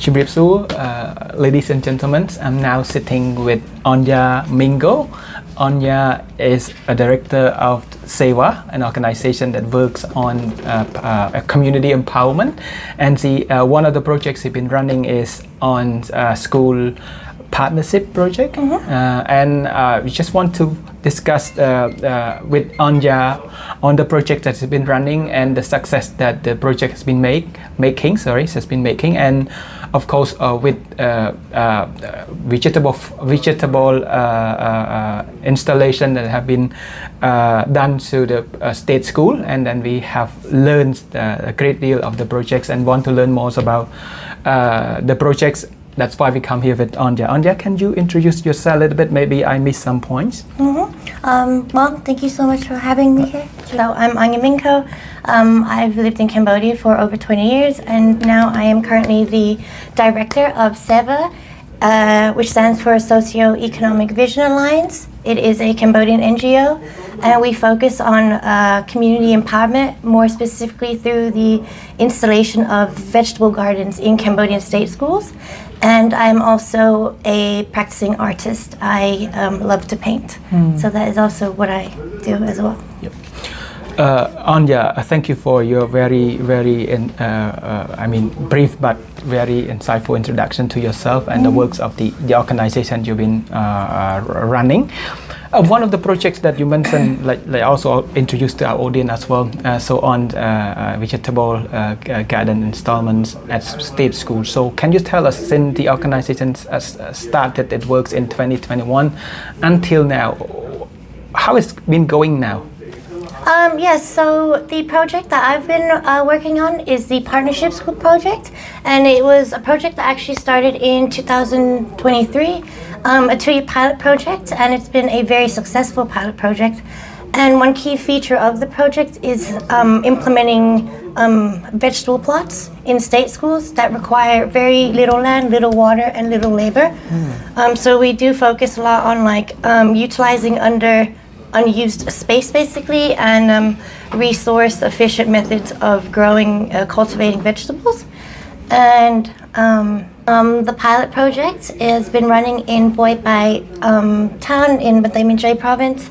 Chibripsu, ladies and gentlemen, I'm now sitting with Anya Minko. Anya is a director of SEVA, an organization that works on community empowerment. And one of the projects we've been running is on school partnership project. And we just want to discuss with Anya on the project that has been running and the success that the project has been making. And of course, with vegetable installation that have been done to the state school, and then we have learned a great deal of the projects and want to learn more about the projects. That's why we come here with Anya. Anya, can you introduce yourself a little bit? Maybe I missed some points. Well, thank you so much for having me here. So I'm Anya Minko. I've lived in Cambodia for over 20 years, and now I am currently the director of SEVA, which stands for Socio-Economic Vision Alliance. It is a Cambodian NGO, and we focus on community empowerment, more specifically through the installation of vegetable gardens in Cambodian state schools. And I'm also a practicing artist. I love to paint. So that is also what I do as well. Yep. Anya, thank you for your very brief but very insightful introduction to yourself and the works of the organization you've been running. One of the projects that you mentioned, like also introduced to our audience as well, so on vegetable garden installments at state schools. So can you tell us, since the organization started, it works in 2021 until now, how it's been going now? Yes, so the project that I've been working on is the Partnership School project, and it was a project that actually started in 2023, a 2-year pilot project, and it's been a very successful pilot project. And one key feature of the project is implementing vegetable plots in state schools that require very little land, little water, and little labor. So we do focus a lot on utilizing unused space basically, and resource efficient methods of cultivating vegetables. And the pilot project has been running in Poipet town in Banteay Meanchey province.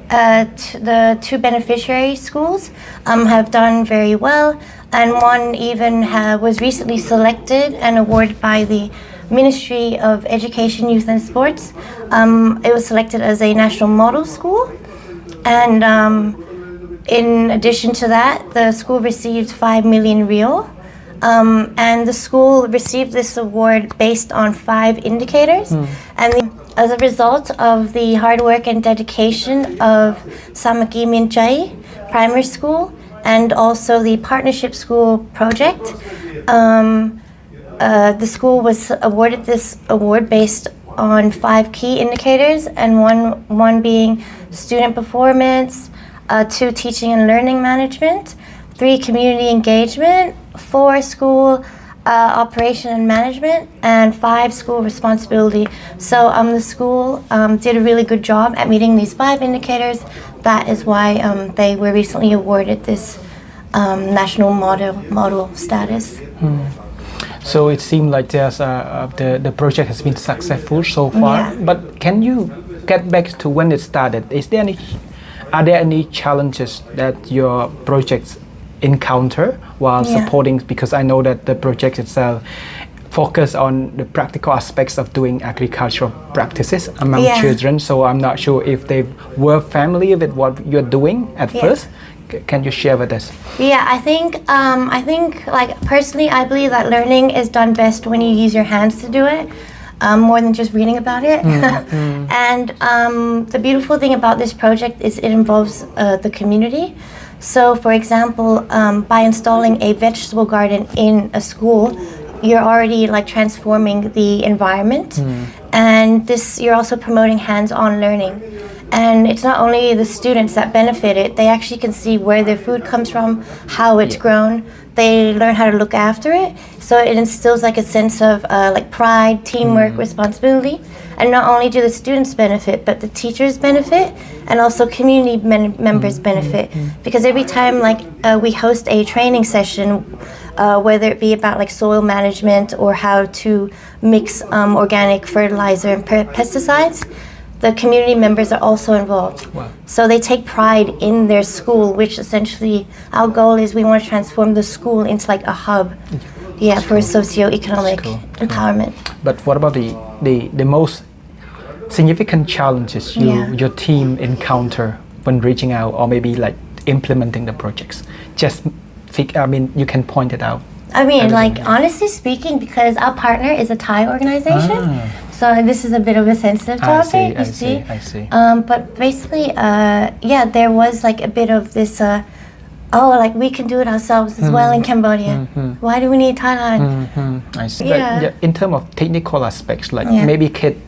The 2 beneficiary schools have done very well, and one even was recently selected and awarded by the Ministry of Education, Youth and Sports. It was selected as a national model school. And in addition to that, the school received 5 million real. And the school received this award based on 5 indicators. And as a result of the hard work and dedication of Samaki Meanchey Primary School and also the Partnership School project, the school was awarded this award based on 5 key indicators, and one being student performance, 2 teaching and learning management, 3 community engagement, 4 school operation and management, and 5 school responsibility. So the school did a really good job at meeting these 5 indicators. That is why they were recently awarded this national model status. So it seems like the project has been successful so far. But can you get back to when it started? Are there any challenges that your projects encounter while supporting? Because I know that the project itself focus on the practical aspects of doing agricultural practices among children. So I'm not sure if they were familiar with what you're doing at first. Can you share with us? Yeah, I think like personally, I believe that learning is done best when you use your hands to do it, more than just reading about it. And the beautiful thing about this project is it involves the community. So, for example, by installing a vegetable garden in a school, you're already transforming the environment, and you're also promoting hands-on learning. And it's not only the students that benefit it, they actually can see where their food comes from, how it's grown. They learn how to look after it. So it instills a sense of pride, teamwork, responsibility. And not only do the students benefit, but the teachers benefit, and also community members benefit. Because every time we host a training session, whether it be about like soil management or how to mix organic fertilizer and pesticides, the community members are also involved. Wow. So they take pride in their school, which essentially our goal is we want to transform the school into like a hub, for socio-economic empowerment. But what about the most significant challenges your team encounter when reaching out or maybe like implementing the projects? You can point it out. I mean, like honestly speaking, because our partner is a Thai organization, so this is a bit of a sensitive topic. I see. But basically, there was like a bit of this. Like we can do it ourselves as well in Cambodia. Why do we need Thailand? I see. Yeah. But, in terms of technical aspects, like maybe kids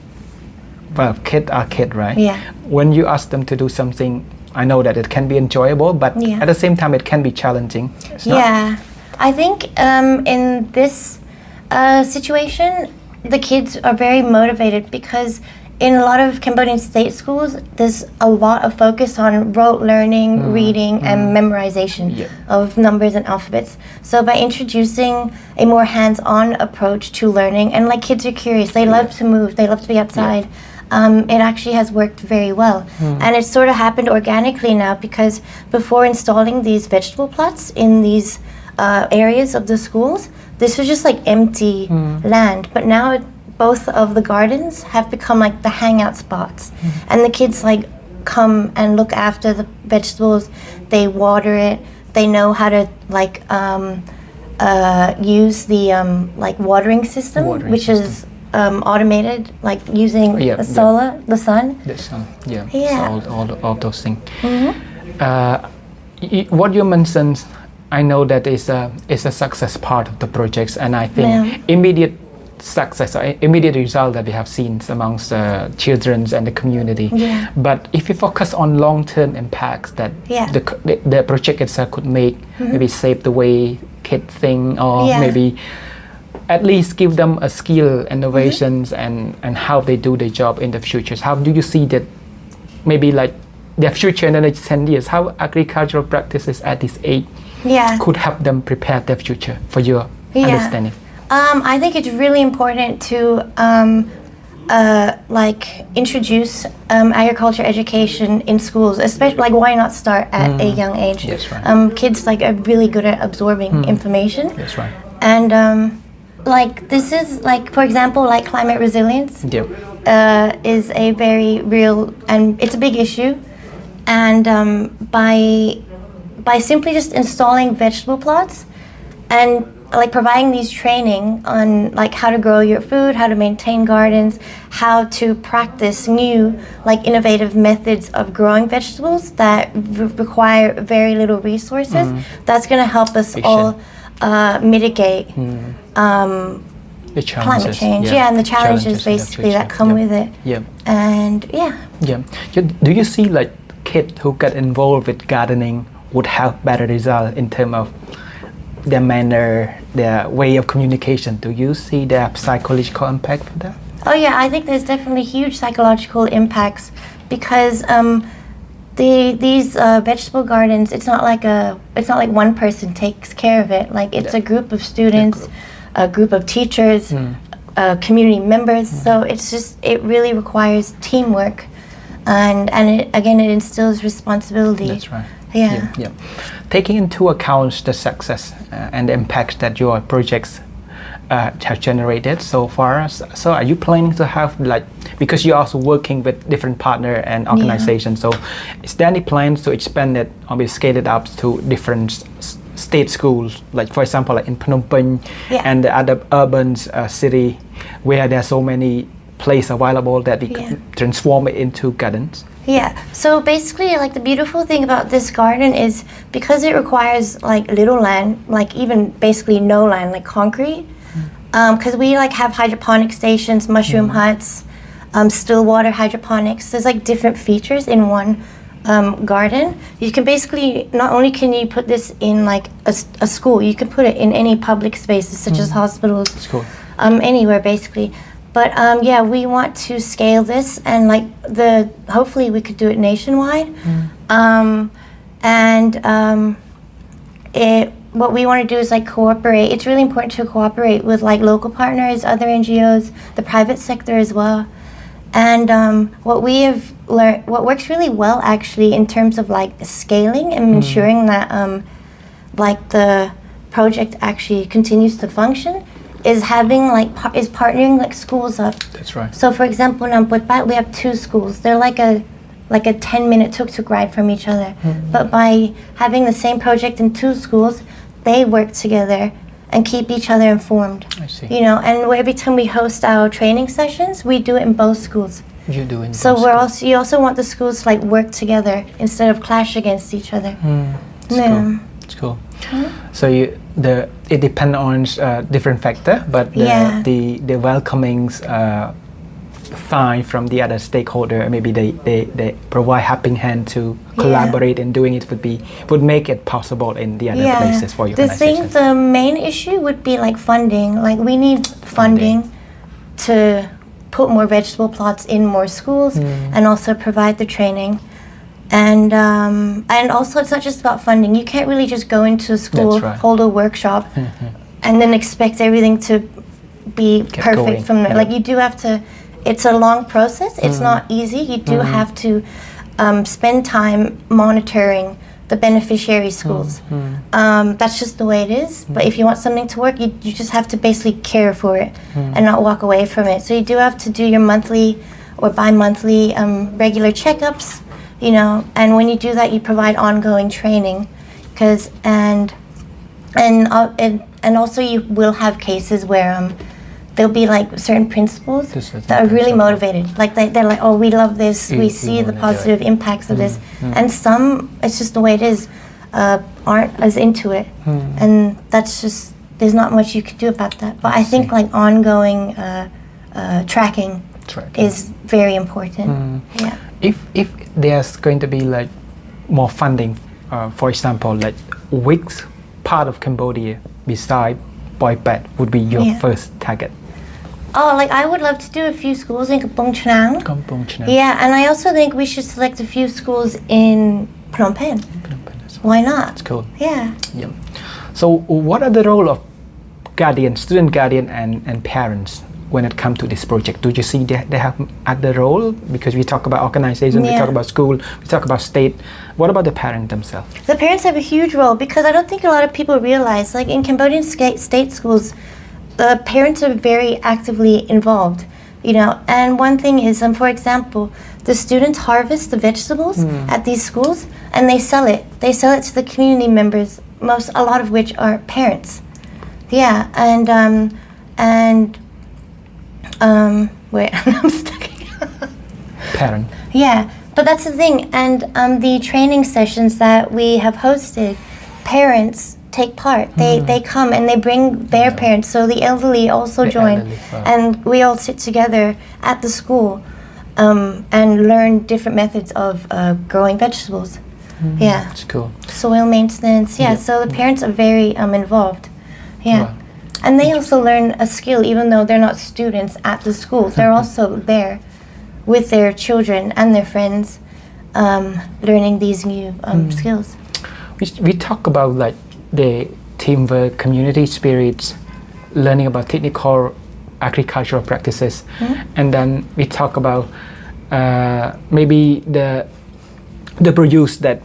are kids, right? Yeah. When you ask them to do something, I know that it can be enjoyable, but at the same time, it can be challenging. I think in this situation, the kids are very motivated because in a lot of Cambodian state schools, there's a lot of focus on rote learning, reading, and memorization of numbers and alphabets. So by introducing a more hands-on approach to learning, and like kids are curious, they love to move, they love to be outside. It actually has worked very well. And it sort of happened organically now because before installing these vegetable plots in these areas of the schools, this was just like empty land. But now both of the gardens have become like the hangout spots. And the kids like come and look after the vegetables, they water it, they know how to like use the like watering system, which is automated, like using the sun. The sun, So all those things. What you mentioned, I know that is a success part of the projects, and I think immediate success or immediate result that we have seen amongst children and the community. But if you focus on long-term impacts that the project itself could make, maybe save the way kids think, or maybe at least give them a skill, innovations, and how they do their job in the future. How do you see that maybe like their future in the next 10 years, how agricultural practices at this age could help them prepare their future for your understanding? I think it's really important to like introduce agriculture education in schools, especially like why not start at a young age? Kids like are really good at absorbing information. That's right. And like this is like, for example, like climate resilience is a very real, and it's a big issue. And by simply just installing vegetable plots and like providing these training on like how to grow your food, how to maintain gardens, how to practice new like innovative methods of growing vegetables that require very little resources, that's going to help us all mitigate the climate change, and the challenges basically that come with it. And do you see like kids who get involved with gardening would have better result in terms of their manner, their way of communication? Do you see their psychological impact for that? Oh yeah, I think there's definitely huge psychological impacts because these vegetable gardens, it's not like one person takes care of it. Like it's a group of students, a group of teachers, community members. So it really requires teamwork, and it instills responsibility. That's right. Taking into account the success and the impact that your projects have generated so far, so are you planning to have like, because you're also working with different partner and organizations, so is there any plans to expand it or maybe scale it up to different state schools, like for example like in Phnom Penh and the other urban city where there are so many places available that we can transform it into gardens? So basically like the beautiful thing about this garden is because it requires like little land, like even basically no land, like concrete, because we like have hydroponic stations, mushroom huts, still water hydroponics. There's like different features in one garden. You can basically, not only can you put this in like a school, you can put it in any public spaces such as hospitals, anywhere basically. But we want to scale this, and like hopefully we could do it nationwide. what we want to do is like cooperate. It's really important to cooperate with like local partners, other NGOs, the private sector as well. And what we have learned, what works really well actually in terms of like scaling and ensuring that like the project actually continues to function is having like is partnering like schools up. That's right. So for example, in Poipet we have 2 schools. They're like a 10-minute tuk-tuk ride from each other. But by having the same project in 2 schools, they work together and keep each other informed. I see. You know, and every time we host our training sessions, we do it in both schools. You do in So both we're schools. also you also want the schools to like work together instead of clash against each other. It's cool. It's cool. So it depends on different factor, but the welcomings fine from the other stakeholder. Maybe they provide helping hand to collaborate in doing it would make it possible in the other places for your organization. The main issue would be like funding. Like we need funding to put more vegetable plots in more schools and also provide the training. And also it's not just about funding. You can't really just go into a school, hold a workshop, and then expect everything to be perfect from there. Like you do have to. It's a long process. It's not easy. You do have to spend time monitoring the beneficiary schools. That's just the way it is. But if you want something to work, you just have to basically care for it and not walk away from it. So you do have to do your monthly or bi-monthly regular checkups, you know. And when you do that, you provide ongoing training, and also you will have cases where there'll be like certain principals that are really motivated. Like they're like, oh, we love this. We see the positive impacts of this. And some, it's just the way it is, aren't as into it. And that's just, there's not much you can do about that. But I think like ongoing tracking is very important. Yeah. If there's going to be like more funding, for example, like which part of Cambodia beside Poipet would be your first target? Oh, like I would love to do a few schools in Kampong Chnang. Kampong Chnang. Yeah, and I also think we should select a few schools in Phnom Penh. Phnom Penh as well. Why not? That's cool. Yeah. Yeah. So what are the role of guardian, student guardian and parents when it comes to this project? Do you see they have other role? Because we talk about organization, we talk about school, we talk about state. What about the parent themselves? The parents have a huge role because I don't think a lot of people realize, like in Cambodian state schools, the parents are very actively involved, you know. And one thing is, for example, the students harvest the vegetables at these schools and they sell it. They sell it to the community members, a lot of which are parents. Yeah, wait, I'm stuck. Parent. Yeah, but that's the thing. And the training sessions that we have hosted, parents take part. They come and they bring their parents. So the elderly also join, and we all sit together at the school and learn different methods of growing vegetables. Yeah, that's cool. Soil maintenance. Yeah, so the parents are very involved. Yeah. Wow. And they also learn a skill, even though they're not students at the school. They're also there with their children and their friends, learning these new skills. We talk about like the teamwork, community spirits, learning about technical agricultural practices, and then we talk about maybe the produce that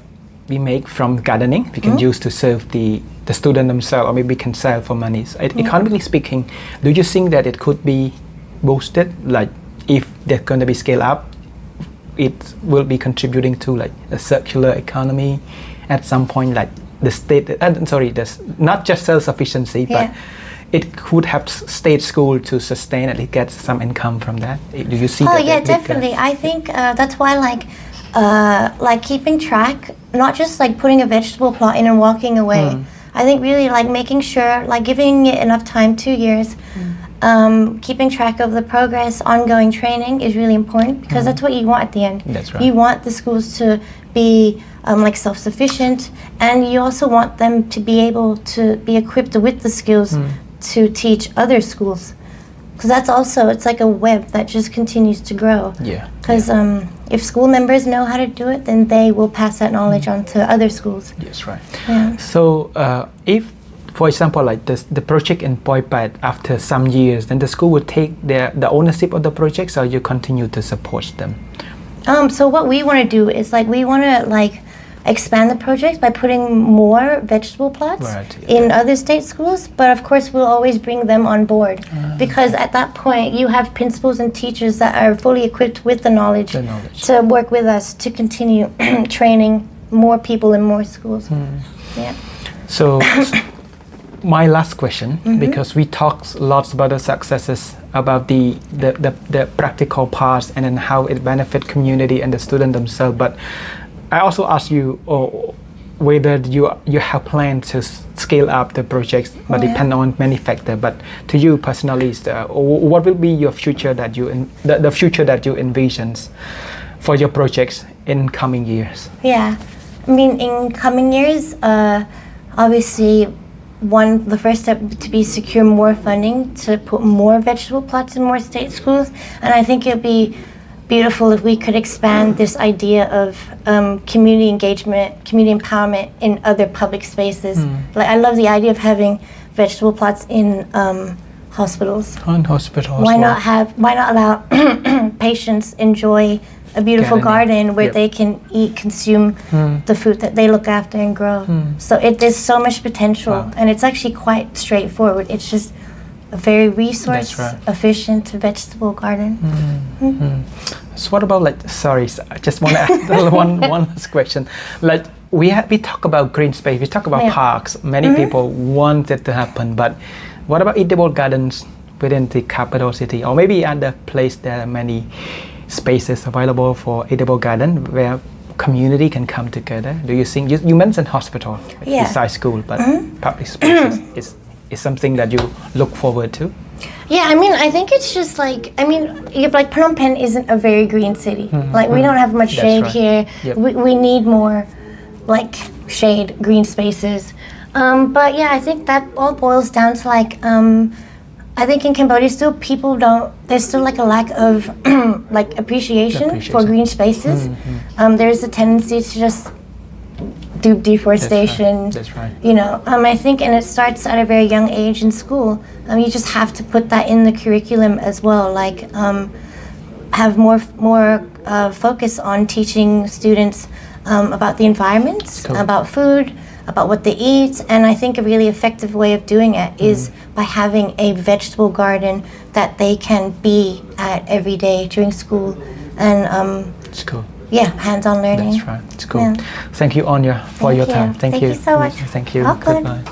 we make from gardening. We can use to serve the student themselves, or maybe we can sell for money. Economically speaking, do you think that it could be boosted? Like if they're going to be scaled up, it will be contributing to like a circular economy at some point, like the state, not just self-sufficiency, but it could help state school to sustain, at least get some income from that. Do you see that? Oh yeah, definitely. I think that's why like keeping track, not just like putting a vegetable plot in and walking away. I think really like making sure, like giving it enough time, 2 years, keeping track of the progress, ongoing training is really important because that's what you want at the end. That's right. You want the schools to be like self-sufficient, and you also want them to be able to be equipped with the skills to teach other schools. Because that's also, it's like a web that just continues to grow. Yeah. Because if school members know how to do it, then they will pass that knowledge on to other schools. Yes, right. Yeah. So if for example, like the project in Poipet, after some years, then the school would take the ownership of the project, so you continue to support them? So what we want to do is we want to expand the project by putting more vegetable plots in other state schools, but of course we'll always bring them on board because at that point you have principals and teachers that are fully equipped with the knowledge to work with us to continue training more people in more schools. Yeah. So my last question, because we talked lots about the successes, about the practical parts, and then how it benefit community and the student themselves, but I also asked you whether you have planned to scale up the projects, but depend on many factors. But to you personally, what will be your future that the future that you envision for your projects in coming years? Yeah, I mean, in coming years, obviously, the first step to be secure more funding to put more vegetable plots in more state schools, and I think it'd be beautiful if we could expand this idea of community engagement, community empowerment in other public spaces. I love the idea of having vegetable plots in hospitals. Why not allow patients enjoy a beautiful garden where they can consume the food that they look after and grow. So there's so much potential, and it's actually quite straightforward. It's just a very resource efficient vegetable garden. So what about sorry, I just want to ask one last question. We talk about green space, we talk about parks. Many people want it to happen, but what about edible gardens within the capital city, or maybe other place there are many spaces available for edible garden where community can come together? Do you think you mentioned hospital besides school, but public spaces is something that you look forward to? Yeah, I mean, I think it's just Phnom Penh isn't a very green city. We don't have much shade here. We need more shade, green spaces. But yeah, I think that all boils down to I think in Cambodia still there's still a lack of appreciation for green spaces. There's a tendency to just do deforestation. That's right. I think, and it starts at a very young age in school. You just have to put that in the curriculum as well. Have more focus on teaching students about the environment, about food, about what they eat. And I think a really effective way of doing it is by having a vegetable garden that they can be at every day during school. And it's cool. Yeah, hands-on learning. That's right. It's cool. Yeah. Thank you, Anya, for your time. Thank you so much. Thank you. Welcome. Goodbye.